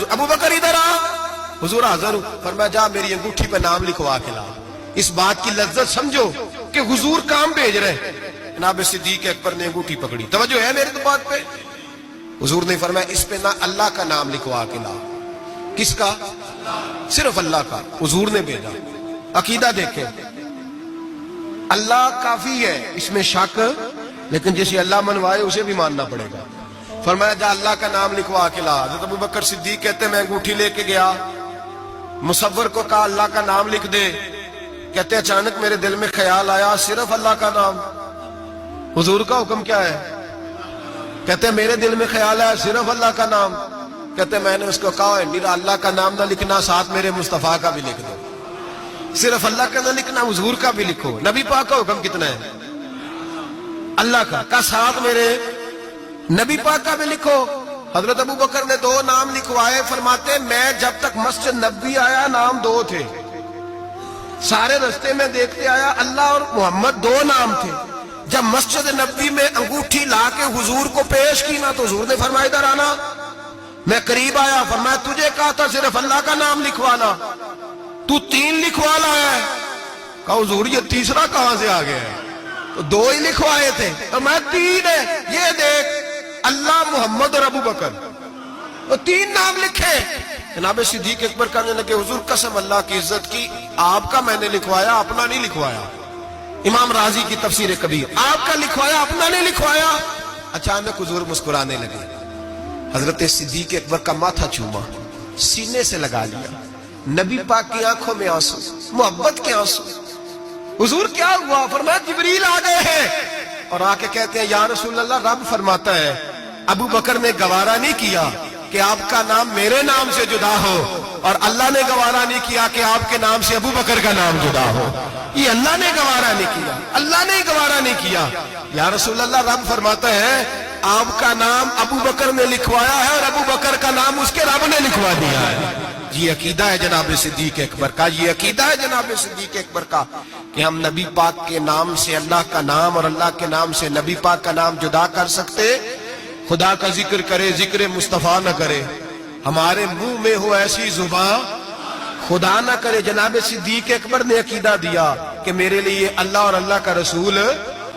ابو بکر ادھر آ، حضور حاضر ہوں، فرمایا جا میری انگوٹھی پہ نام لکھوا کے لا۔ اس بات کی لذت سمجھو کہ حضور کام بھیج رہے ہیں۔ جناب صدیق اکبر نے انگوٹھی پکڑی، توجہ ہے میرے تو بات پہ؟ حضور نے فرمایا اس پہ نہ اللہ کا نام لکھوا کے لا۔ کس کا؟ صرف اللہ کا۔ حضور نے بھیجا۔ عقیدہ دیکھیں، اللہ کافی ہے، اس میں شک، لیکن جسے اللہ منوائے اسے بھی ماننا پڑے گا۔ فرمایا جا اللہ کا نام لکھوا کے لا۔ حضرت ابو بکر صدیق کہتے ہیں میں انگوٹھی لے کے گیا، مصور کو کہا اللہ کا نام لکھ دے، کہتے اچانک میرے دل میں خیال آیا صرف اللہ کا نام۔ حضور کا حکم کیا ہے؟ کہتے ہیں میرے دل میں خیال آیا صرف اللہ کا نام۔ کہتے ہیں میں نے اس کو کہا ہے میرا اللہ کا نام نہ لکھنا، ساتھ میرے مصطفیٰ کا بھی لکھ دو۔ صرف اللہ کا نہ لکھنا، حضور کا بھی لکھو۔ نبی پاک کا حکم کتنا ہے؟ اللہ کا ساتھ میرے نبی پاک کا بھی لکھو۔ حضرت ابو بکر نے 2 نام لکھوائے، فرماتے میں جب تک مسجد نبوی آیا نام 2 تھے، سارے رستے میں دیکھتے آیا اللہ اور محمد 2 نام تھے۔ جب مسجد نبوی میں انگوٹھی لا کے حضور کو پیش کی نا تو حضور نے فرمایا ادھر آنا۔ میں قریب آیا، فرمایا تجھے کہا تھا صرف اللہ کا نام لکھوانا، تو 3 لکھوا لایا ہے۔ کہا حضور یہ تیسرا کہاں سے آ گیا ہے؟ تو 2 ہی لکھوائے تھے، فرمایا 3 ہے، یہ دیکھ اللہ، محمد اور ابو بکر، تو 3 نام لکھے۔ جناب صدیق اکبر کہنے لگے حضور قسم اللہ کی عزت کی، آپ کا میں نے لکھوایا، اپنا نہیں لکھوایا۔ امام رازی کی تفسیر کبیر، آپ کا لکھوایا اپنا نہیں لکھوایا۔ اچانک حضور مسکرانے لگے، حضرت صدیق اکبر کا ماتھا چوما، سینے سے لگا لیا، نبی پاک کی آنکھوں میں آنسو، محبت کے آنسو۔ حضور کیا ہوا؟ فرمایا جبریل آ گئے ہیں، اور آ کے کہتے ہیں یا رسول اللہ رب فرماتا ہے ابو بکر نے گوارا نہیں کیا کہ آپ کا نام میرے نام سے جدا ہو، اور اللہ نے گوارا نہیں کیا کہ آپ کے نام سے ابو بکر کا نام جدا ہو۔ یہ اللہ نے گوارا نہیں کیا، اللہ نے گوارا نہیں کیا۔ یا رسول اللہ رب فرماتا ہے آپ کا نام ابو بکر نے لکھوایا ہے، اور ابو بکر کا نام اس کے رب نے لکھوا دیا ہے۔ یہ عقیدہ ہے جناب صدیق اکبر کا، یہ عقیدہ ہے جناب صدیق اکبر کا کہ ہم نبی پاک کے نام سے اللہ کا نام اور اللہ کے نام سے نبی پاک کا نام جدا کر سکتے؟ خدا کا ذکر کرے، ذکر مصطفیٰ نہ کرے، ہمارے منہ میں ہو ایسی زبان خدا نہ کرے۔ جناب صدیق اکبر نے عقیدہ دیا کہ میرے لیے اللہ اور اللہ کا رسول